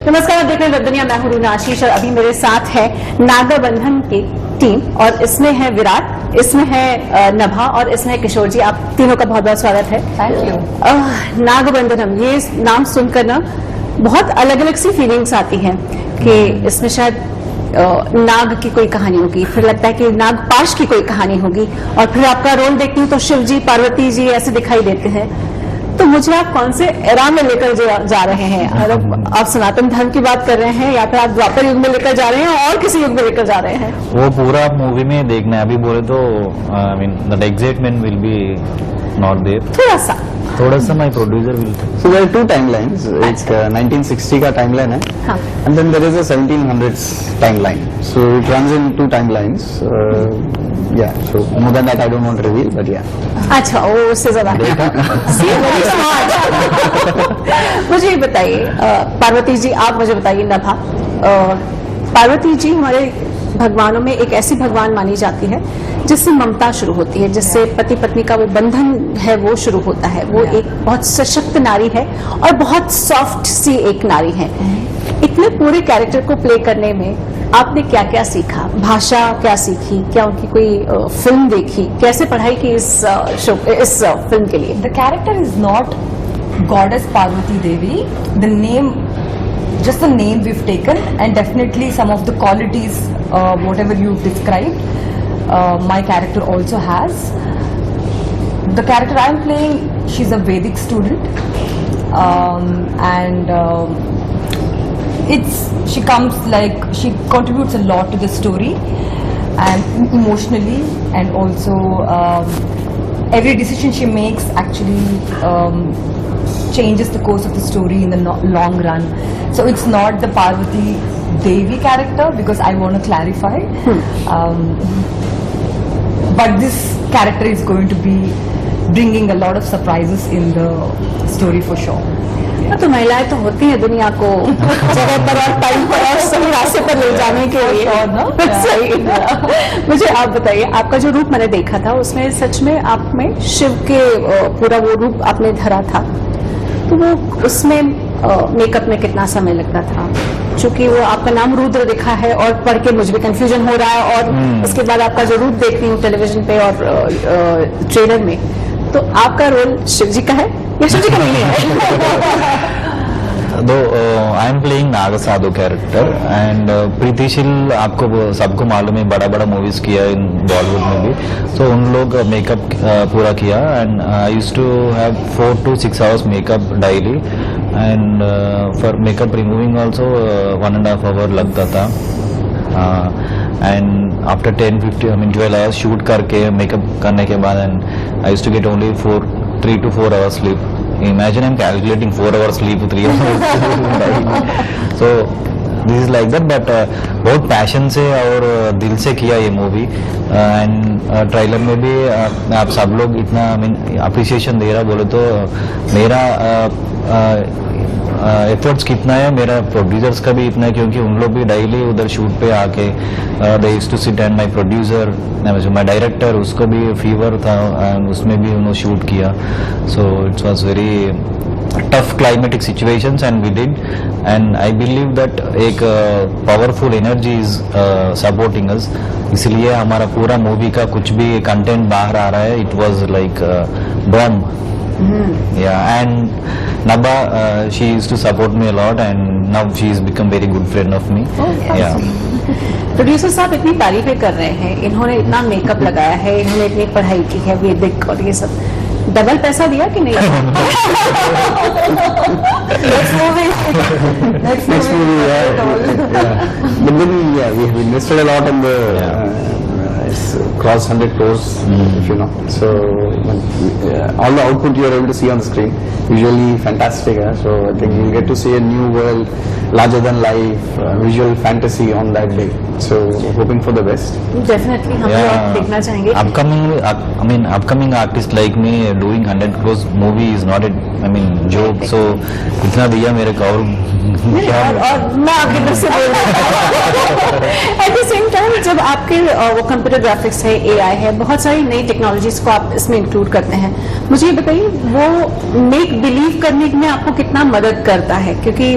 नमस्कार, आप देख रहे हैं वेब दुनिया। मैं हूं रूना आशीष और अभी मेरे साथ है नागबंधन की टीम और इसमें है विराट, इसमें है नभा और इसमें है किशोर जी। आप तीनों का बहुत बहुत स्वागत है। Thank you. नागबंधनम, ये नाम सुनकर ना बहुत अलग अलग सी फीलिंग्स आती हैं कि इसमें शायद नाग की कोई कहानी होगी, फिर लगता है कि नागपाश की कोई कहानी होगी और फिर आपका रोल देखती हूँ तो शिव जी, पार्वती जी ऐसे दिखाई देते हैं। तो मुझे आप कौन से एरा में लेकर जा रहे हैं? और आप सनातन धर्म की बात कर रहे हैं या फिर आप द्वापर युग में लेकर जा रहे हैं और किसी युग में लेकर जा रहे हैं? वो पूरा मूवी में देखना है। अभी बोले तो I mean the excitement will be not there. थोड़ा सा my producer will. So there are two timelines. It's 1960 का timeline है, हाँ। and then there is a 1700s timeline. So it runs in two timelines. Yeah. So more than that I don't want to reveal, but yeah. अच्छा, वो उससे ज्यादा See, very smart. मुझे ये बताइए पार्वती जी, आप मुझे बताइए नभा, पार्वती जी हमारे भगवानों में एक ऐसी भगवान मानी जाती है जिससे ममता शुरू होती है, जिससे पति पत्नी का वो बंधन है वो शुरू होता है। वो एक बहुत सशक्त नारी है और बहुत सॉफ्ट सी एक नारी है। इतने पूरे कैरेक्टर को प्ले करने में आपने क्या क्या सीखा? भाषा क्या सीखी? क्या उनकी कोई फिल्म देखी? कैसे पढ़ाई की इस फिल्म के लिए? The character is not goddess Parvati Devi. The name, just the name we've taken, and definitely some of the qualities, whatever you've described, my character also has. The character I'm playing, she's a Vedic student, and she comes like, she contributes a lot to the story, and emotionally, and also every decision she makes actually changes the course of the story in the long run. So it's not the Parvati Devi character, because I want to clarify. But this character is going to be bringing a lot of surprises in the story for sure. तो महिलाएं तो होती हैं दुनिया को जगह पर और टाइम पर और सही रास्ते पर ले जाने के लिए। सही। मुझे आप बताइए, आपका जो रूप मैंने देखा था उसमें सच में आप में शिव के पूरा वो रूप आपने धरा था, तो वो उसमें मेकअप में कितना समय लगता था? क्योंकि वो आपका नाम रुद्र लिखा है और पढ़ के मुझे भी कंफ्यूजन हो रहा है, और उसके बाद आपका जो रूप देखती हूँ टेलीविजन पे और ट्रेलर में, तो आपका रोल शिव जी का है या शिव जी का नहीं है? दो I am playing Nag Sadhu character and Preetisheel, आपको सबको मालूम है, बड़ा बड़ा मूवीज किया इन बॉलीवुड में भी, तो उन लोग मेकअप पूरा किया and I used to have 4 to 6 hours makeup daily, and for makeup removing also 1.5 hour लगता था, एंड आफ्टर 12 hours शूट करके मेकअप करने के बाद, and I used to get only 3 to 4 hours sleep. Imagine I'm calculating 4 hours sleep, 3 hours. So this is like that, but बहुत passion से और दिल से किया ये मूवी, एंड ट्रेलर में भी आप सब लोग इतना अप्रिसिएशन दे रहा, बोले तो मेरा एफर्ट्स कितना है, मेरा प्रोड्यूसर्स का भी इतना है, क्योंकि उन लोग भी डेली उधर शूट पे आके they used to sit, and my producer, my director, उसको भी फीवर था एंड उसमें भी उन्होंने शूट किया। So it was very tough climatic situations and we did, and I believe that एक powerful energy is supporting us, इसलिए हमारा पूरा मूवी का कुछ भी कंटेंट बाहर आ रहा है। It was like bomb. Yeah, and Nabha, she used to support me a lot, and now she has become very good friend of me. Yeah. Producer साहब इतनी तारीफें कर रहे हैं, इन्होंने इतना मेकअप लगाया है, इन्होंने इतनी पढ़ाई की है वैदिक और ये सब, डबल पैसा दिया कि नहीं? Next movie, yeah. But then yeah, we have invested a lot in the. It's crossed 100 crores, if you know. So all the output you are able to see on the screen, visually fantastic. So I think you'll get to see a new world, larger than life, visual fantasy on that day. So hoping for the best. Definitely, हम लोग देखना चाहेंगे. Upcoming artist like me doing 100 crores movie is not a, joke. So इतना दिया मेरे को और मैं आपके तरफ से बोल रही हूँ. At the same time, जब आपके वो कंप्यूटर ग्राफिक्स है है, AI है, बहुत सारी नई टेक्नोलॉजीज को आप इसमें इंक्लूड करते हैं। मुझे ये बताइए वो मेक बिलीव करने में आपको कितना मदद करता है, क्योंकि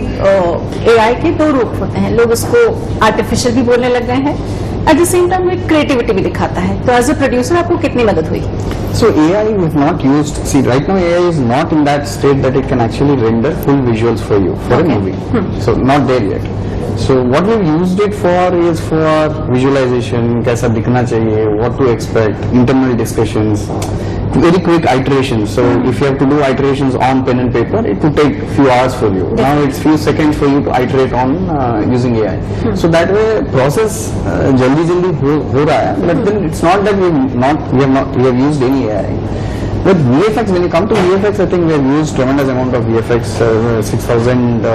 AI के दो रूप होते हैं, लोग उसको आर्टिफिशियल भी बोलने लग गए हैं, एट द सेम टाइम एक क्रिएटिविटी भी दिखाता है। तो एज ए प्रोड्यूसर आपको कितनी मदद हुई? So AI is not used. See, right now AI is not in that state that it can actually render full visuals for you for Okay. a movie. So not there yet. So what we've used it for is for visualization, कैसा दिखना चाहिए, what to expect, internal discussions, very quick iterations. So if you have to do iterations on pen and paper, it would take few hours for you. Now it's few seconds for you to iterate on using AI. So that way process जल्दी हो रहा है. But then it's not that we have used any AI. But VFX, when you come to VFX, I think we have used tremendous amount of VFX, 6,000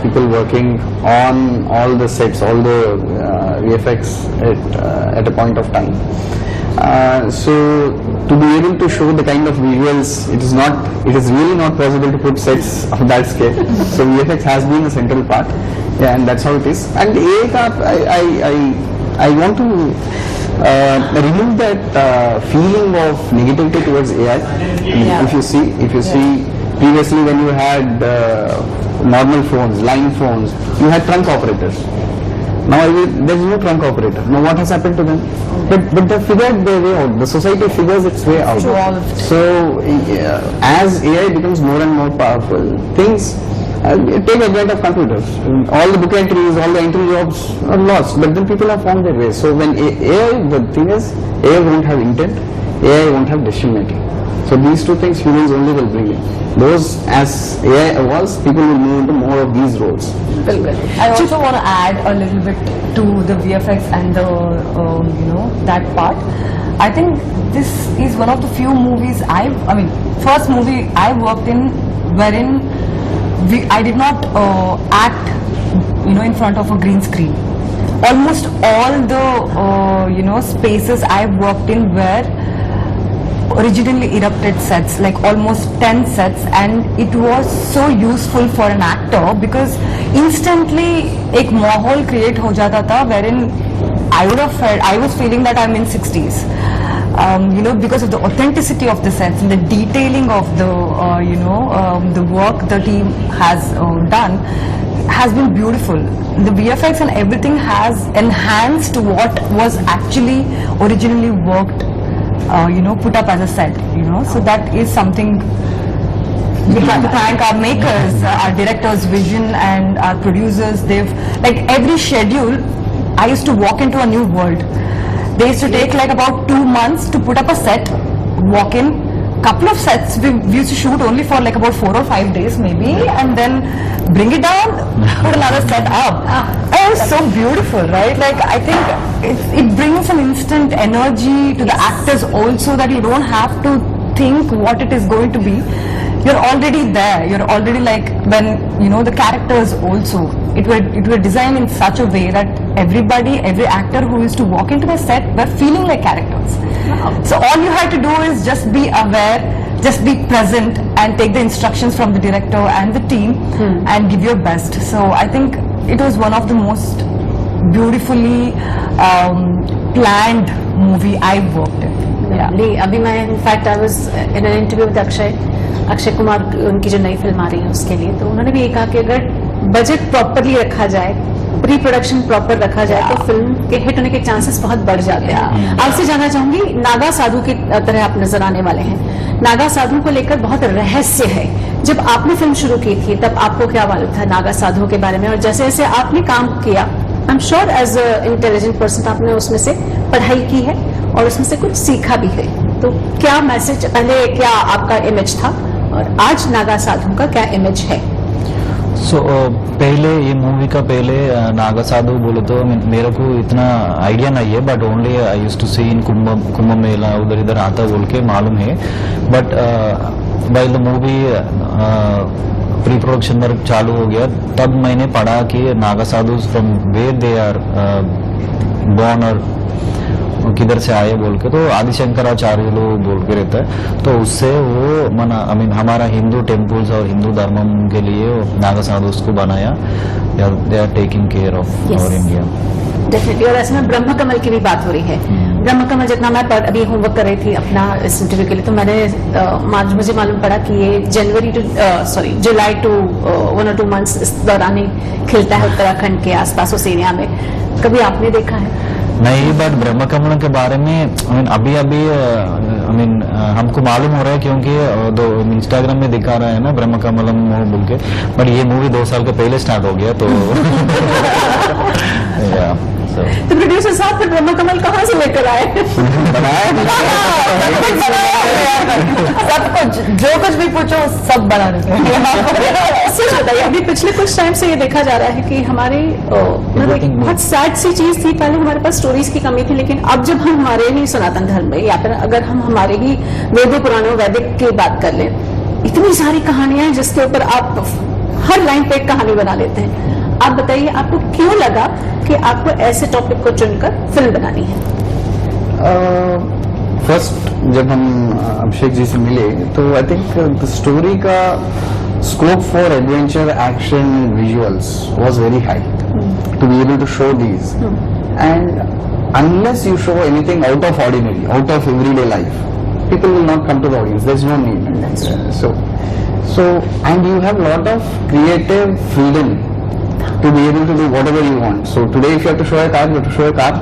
people working on all the sets, all the VFX at a point of time. So to be able to show the kind of visuals, it is really not possible to put sets of that scale. So VFX has been a central part, yeah, and that's how it is. And AI ka, I want to remove that feeling of negativity towards AI. Yeah. If you see previously when you had normal phones, line phones, you had trunk operators. Now there is no trunk operator. Now what has happened to them? But they figured their way out. The society figures its way out. Evolved. So as AI becomes more and more powerful, things take advantage of computers. All the book entries, all the entry jobs are lost. But then people have found their way. So when AI, the thing is, AI won't have intent. AI won't have decision making. So these two things humans only will bring in. Those, as AI evolves, people will move into more of these roles. बिल्कुल। I also want to add a little bit to the VFX and the that part. I think this is one of the few movies first movie I worked in wherein I did not act in front of a green screen. Almost all the spaces I worked in were originally erupted sets, like almost 10 sets, and it was so useful for an actor because instantly एक माहौल create हो जाता था wherein I was feeling that I'm in 60s. Because of the authenticity of the sets and the detailing of the work the team has done has been beautiful. The VFX and everything has enhanced what was actually originally worked, put up as a set, so that is something we have to thank our makers, our directors' vision and our producers. They've, like every schedule, I used to walk into a new world. They used to take like about 2 months to put up a set, walk in. Couple of sets we used to shoot only for like about 4 or 5 days maybe, and then bring it down, put another set up. It was so beautiful, right? Like I think it brings an instant energy to the actors also, that you don't have to think what it is going to be. You're already there. You're already like, when the characters also, it were designed in such a way that every actor who used to walk into the set were feeling like characters. So all you had to do is just be aware, just be present, and take the instructions from the director and the team and give your best. So I think it was one of the most beautifully planned movie I worked in. Yeah. अभी मैं in fact I was in an interview with Akshay Kumar, उनकी जो नई film आ रही है उसके लिए, तो उन्होंने भी ये कहा कि अगर बजट प्रॉपरली रखा जाए, प्री प्रोडक्शन प्रॉपर रखा जाए, तो फिल्म के हिट होने के चांसेस बहुत बढ़ जाते हैं। आपसे जानना चाहूंगी, नागा साधु की तरह आप नजर आने वाले हैं। नागा साधु को लेकर बहुत रहस्य है। जब आपने फिल्म शुरू की थी तब आपको क्या मालूम था नागा साधु के बारे में, और जैसे जैसे आपने काम किया, I am sure as a intelligent person आपने उसमें से पढ़ाई की है और उसमें से कुछ सीखा भी है, तो क्या मैसेज, पहले क्या आपका इमेज था और आज नागा साधु का क्या इमेज है? पहले ये मूवी का पहले नागा साधु बोले तो मेरे को इतना आइडिया नहीं है, but only I used to see in Kumbh Mela उधर इधर आता बोल के मालूम है। But by the movie pre production work चालू हो गया, तब मैंने पढ़ा कि Naga sadhu from where they are born और किधर से आए बोल के, तो आदिशंकराचार्य लोग बोल के रहता है, तो उससे वो हमारा हिंदू टेम्पल्स और हिंदू धर्म के लिए नागा साधु को बनाया। They are taking care of our India. Definitely. और ऐसे में ब्रह्म कमल की भी बात हो रही है। ब्रह्म कमल जितना मैं अभी होमवर्क कर रही थी अपना इस इंटरव्यू के लिए, तो मैंने मुझे मालूम पड़ा कि ये जुलाई टू 1 or 2 months इस दौरान ही खिलता है उत्तराखंड के आसपास उस एरिया में। कभी आपने देखा है? नहीं, बट ब्रह्म कमल के बारे में अभी हमको मालूम हो रहा है, क्योंकि दो इंस्टाग्राम में दिखा रहा है ना ब्रह्म कमलम बोल के, बट ये मूवी 2 साल के पहले स्टार्ट हो गया तो तो प्रोड्यूसर साहब फिर ब्रह्म कमल कहाँ से लेकर आए? सब कुछ जो कुछ भी पूछो सब बना देते हैं। सच बताइए, अभी पिछले कुछ टाइम से ये देखा जा रहा है कि हमारे मतलब एक बहुत सैड सी चीज थी, पहले हमारे पास स्टोरीज की कमी थी, लेकिन अब जब हम हमारे ही सनातन धर्म में या फिर अगर हम हमारे ही वेदों पुराणों वैदिक की बात कर लें, इतनी सारी कहानियां हैं जिसके ऊपर आप हर लाइन पे एक कहानी बना लेते हैं। आप बताइए, आपको क्यों लगा कि आपको ऐसे टॉपिक को चुनकर फिल्म बनानी है? फर्स्ट जब हम अभिषेक जी से मिले तो आई थिंक द स्टोरी का scope for adventure action visuals was very high to be able to show these, and unless you show anything out of ordinary, out of everyday life, people will not come to the audience. There's no need. So and you have a lot of creative freedom to be able to do whatever you want. So today if you have to show a car, you have to show a car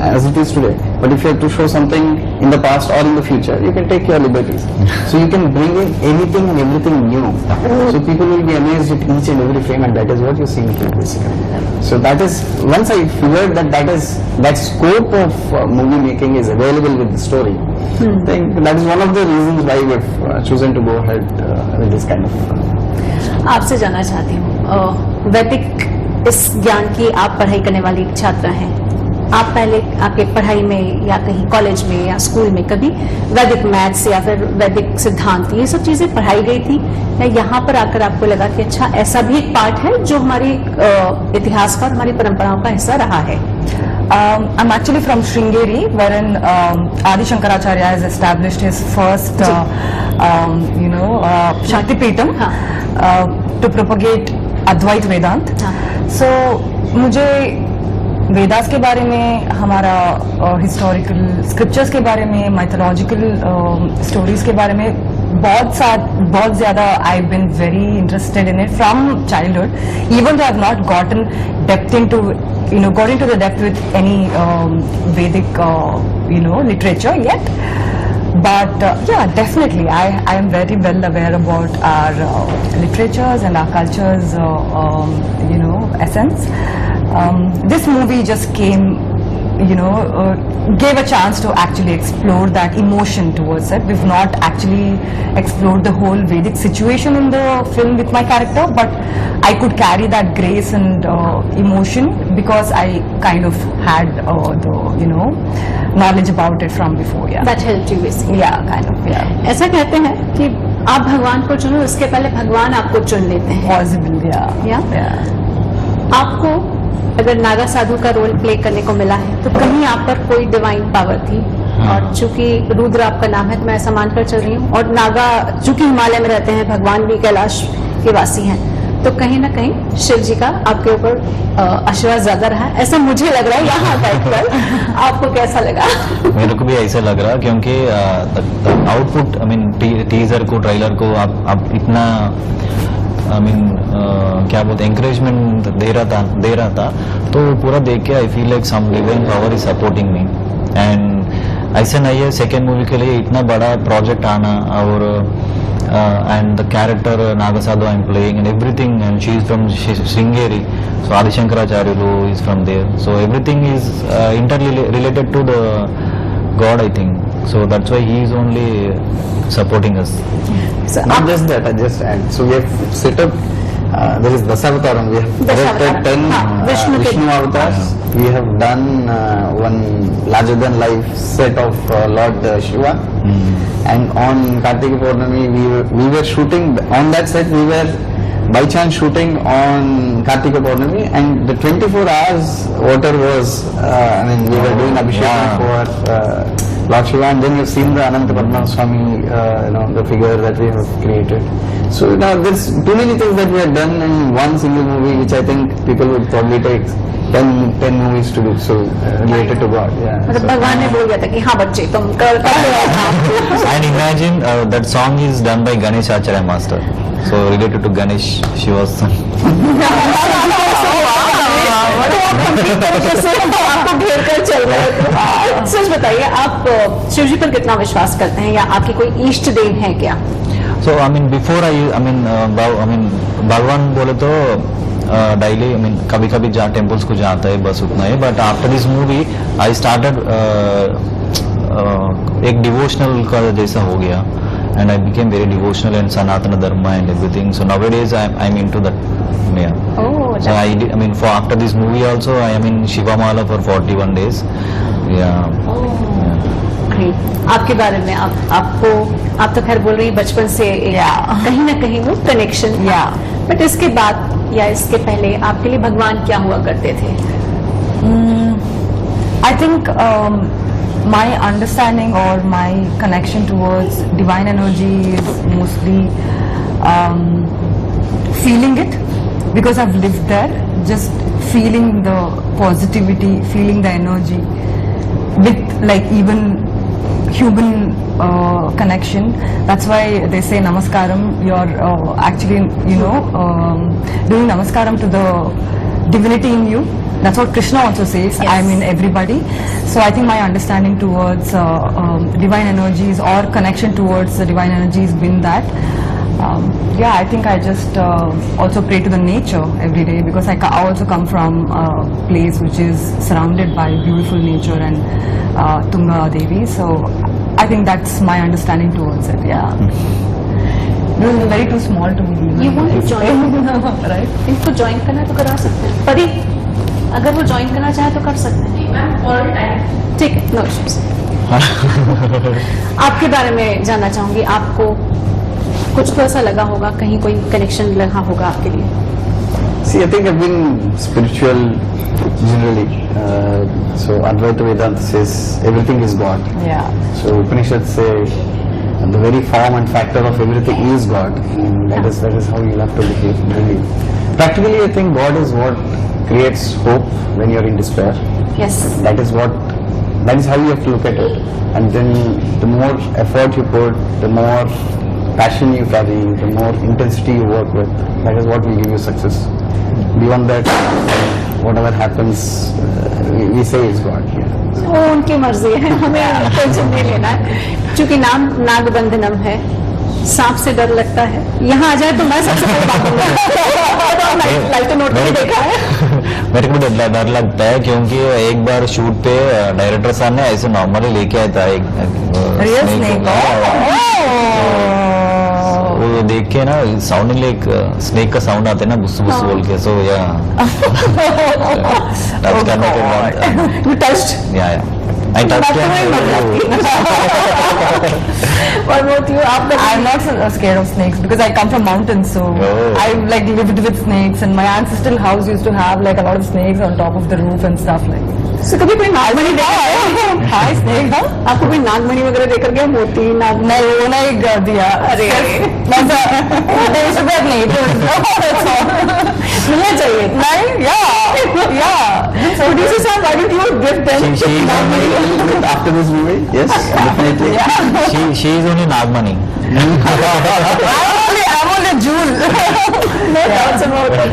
as it is today. But if you have to show something in the past or in the future, you can take your liberties. So you can bring in anything and everything new. So people will be amazed at each and every frame, and that is what you're seeing here basically. So that is, once I figured that scope of movie making is available with the story, I think that is one of the reasons why we've chosen to go ahead with this kind of. आपसे जानना चाहती हूँ, वैदिक इस ज्ञान की आप पढ़ाई करने वाली एक छात्रा हैं। आप पहले आपके पढ़ाई में या कहीं कॉलेज में या स्कूल में कभी वैदिक मैथ्स या फिर वैदिक सिद्धांत ये सब चीजें पढ़ाई गई थी, या यहाँ पर आकर आपको लगा कि अच्छा ऐसा भी एक पार्ट है जो हमारी इतिहास का और हमारी परंपराओं का हिस्सा रहा है? I'm actually from Sringeri, wherein Adi Shankaracharya has established his first, Shakti Peetham to propagate Advait Vedant. So मुझे वेदास के बारे में, हमारा हिस्टोरिकल स्क्रिप्चर्स के बारे में, माइथोलॉजिकल स्टोरीज के बारे में बहुत ज्यादा I been very interested in it from childhood, even though I have not gotten depth into got into the depth with any Vedic literature yet, but yeah, definitely I am very well aware about our literatures and our cultures essence. This movie just came, gave a chance to actually explore that emotion towards it. We've not actually explored the whole Vedic situation in the film with my character, but I could carry that grace and emotion because I kind of had the knowledge about it from before. Yeah, That helped you basically. yeah, kind of, yeah, ऐसा कहते हैं कि आप भगवान को चुनो, इसके पहले भगवान आपको चुन लेते हैं। possible, yeah, Yeah? आपको अगर नागा साधु का रोल प्ले करने को मिला है तो कहीं आप पर कोई डिवाइन पावर थी, और चूंकि रुद्र आपका नाम है तो मैं ऐसा मानकर चल रही हूँ, और नागा चूंकि हिमालय में रहते हैं, भगवान भी कैलाश के वासी हैं, तो कहीं ना कहीं शिव जी का आपके ऊपर आशीर्वाद ज्यादा रहा है, ऐसा मुझे लग रहा है यहाँ बैठ कर। आपको कैसा लगा? मेरे को भी ऐसा लग रहा, क्योंकि आउटपुट टीजर को, ट्रेलर को आप इतना क्या बोलते एंकरेजमेंट दे रहा था, तो पूरा देख के I feel like some divine power is supporting me, and ऐसा नहीं है सेकेंड मूवी के लिए इतना बड़ा प्रोजेक्ट आना, और and the character Nagasadhu I'm playing and everything, and she is from Sringeri, so Adi Shankaracharya is from there, so everything is interrelated to the God, I think, so that's why he is only supporting us. So, Not just that, I just add. So we have set up, there is Dasavataram, we have directed 10 Vishnu avatars. We have done one larger than life set of Lord Shiva. And on Kartika Purnami, we were shooting, on that set we were by chance shooting on Kartika Purnami, and the 24 hours water was, we were doing Abhishek for Lord Shiva, and then you've seen the Ananta Padma Swami, the figure that we have created. So there's too many things that we have done in one single movie, which I think people would probably take 10 movies to do, so related to God. Yeah. मतलब So, भगवान ने बोल दिया था कि हाँ बच्चे तुम कर लो काम। And imagine that song is done by Ganesh Acharya Master. So related to Ganesh, she was. तरीके से आपको घेर कर चल रहे थे। सच बताइए, आप शिव जी पर कितना विश्वास करते हैं, या आपकी कोई इष्ट देव है क्या? So I mean before I mean भगवान बोले तो डेली I mean कभी कभी जहाँ टेम्पल्स को जाता है बस उतना ही, but after this movie I started एक डिवोशनल का जैसा हो गया, and I became very devotional and Sanatan Dharma and everything. So nowadays I am into that. Oh, So I mean for after this movie also I am in Shiva Mala for 41 days. Yeah. Great. आपके बारे में आप तो खैर बोल रही हैं बचपन से एक कहीं ना कहीं वो कनेक्शन, बट इसके बाद या इसके पहले आपके लिए भगवान क्या हुआ करते थे? I think my understanding or my connection towards divine energy is mostly feeling it, because I've lived there, just feeling the positivity, feeling the energy with like even human connection. That's why they say namaskaram. You're actually, doing namaskaram to the divinity in you. That's what Krishna also says. Yes. I mean everybody. So I think my understanding towards divine energies or connection towards the divine energies been that. I think I just also pray to the nature every day, because I also come from a place which is surrounded by beautiful nature and Tunga Devi. So I think that's my understanding towards it. Yeah. It was very too small to me. You want to join? Right? इनको join करना है तो करा सकते हैं. परी, अगर वो ज्वाइन करना चाहे तो कर सकते हैं. ठीक है, नो इश्यूज. आपके बारे में जानना चाहूंगी. आपको कुछ तो ऐसा लगा होगा, कहीं कोई कनेक्शन लगा होगा आपके लिए? see, I think I've been spiritual generally. So Advaita Vedanta says everything is God. Yeah. So Upanishads say the very form and factor of everything is God. And that is how you have to behave. Really. Practically, I think God is what creates hope when you're in despair. Yes. That is how you have to look at it. And then the more effort you put, the more passion you carry, the more intensity you work with, that is what will give you success. Beyond that, whatever happens, we say is God. Yeah. वो उनकी मर्जी है, हमें tension नहीं लेना है. क्योंकि नाम नागबंधनम है, सांप से डर लगता है. यहाँ आ जाए तो मैं सबसे पहले बात करूंगा. लाइट नोट नहीं देखा है. मेरे को डर लगता है क्योंकि एक बार शूट पे डायरेक्टर साहब ने ऐसे नॉर्मली लेके आया था एक Real snake snake. वो देख के ना साउंडिंग लाइक स्नेक का साउंड आते हैं ना बुस बुस बोल के. सो या टच करने के बाद You touched. या I touch What about you? आपका I'm not so scared of snakes because I come from mountains, so Oh. I've like lived with snakes, and my ancestral house used to have like a lot of snakes on top of the roof and stuff like. So कभी कोई नागमणि देखा? Hi snake, huh? आपको कोई नागमणि वगैरह देकर गया? मोती नाग? नहीं वो नहीं कर दिया. अरे. मिलना चाहिए. नहीं, yeah. Producer साहब, why don't you give them? After this movie, yes, definitely. she is only Nagmani. I'm only Jewel. No doubts about it.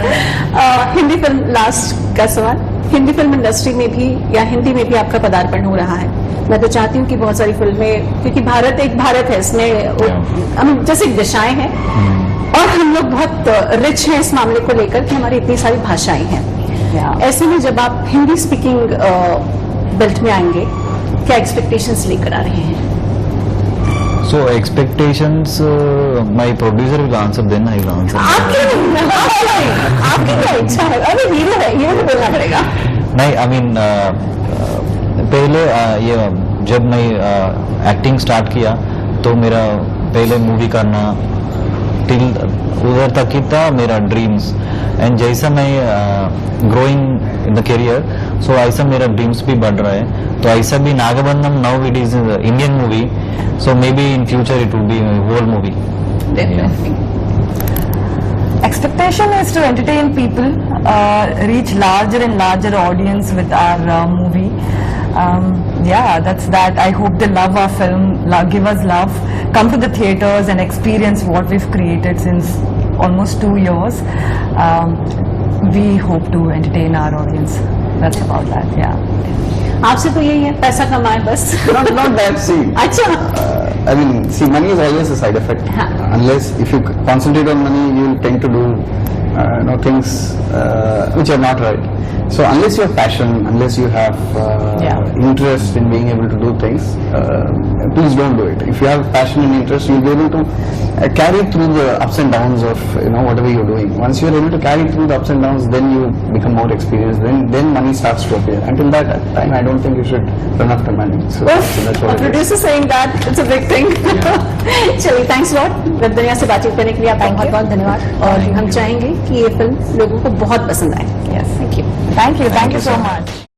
Hindi film, last का सवाल. हिंदी फिल्म इंडस्ट्री में भी या हिंदी में भी आपका पदार्पण हो रहा है. मैं तो चाहती हूँ कि बहुत सारी फिल्में, क्योंकि भारत एक भारत है, इसमें जैसे दिशाएं हैं और हम लोग बहुत रिच हैं इस मामले को लेकर कि हमारी इतनी सारी भाषाएं हैं. ऐसे में जब आप हिंदी स्पीकिंग बेल्ट में आएंगे, क्या एक्सपेक्टेशंस लेकर आ रहे हैं? So expectations, my producer will answer, then I will answer. आपकी क्या इच्छा है? अरे हीरो है, हीरो को बोलना पड़ेगा. नहीं, I mean पहले ये जब मैं एक्टिंग स्टार्ट किया तो मेरा पहले मूवी करना टिल उधर तक ही था मेरा ड्रीम्स. एंड जैसा मैं ग्रोइंग इन द करियर, सो ऐसा मेरा ड्रीम्स भी बढ़ रहा है. तो ऐसा भी Nagabandham now it is Indian movie, so may be in future it will be whole movie. Expectation is to entertain people, reach larger and larger audience with our movie. Yeah, that's that. I hope they love our film, give us love, come to the theaters and experience what we've created since almost 2 years. We hope to entertain our audience. That's about that. Yeah. आपसे तो यही है, पैसा कमाए बस. Not that, see. अच्छा. I mean, see, money is always a side effect. Huh. Unless if you concentrate on money, you will tend to do things which are not right. So unless you have passion, unless you have interest in being able to do things, please don't do it. If you have passion and interest, you'll be able to carry through the ups and downs of whatever you're doing. Once you're able to carry through the ups and downs, then you become more experienced. Then money starts to appear. Until that time, I don't think you should run after money. So that's a what it is. producer saying that it's a big thing. चलिए, thanks lot web दुनिया से बातचीत करने के लिए आपका बहुत बहुत धन्यवाद. और हम चाहेंगे कि ये फिल्म लोगों को बहुत पसंद आए. Yes. Thank you. Thank you so much.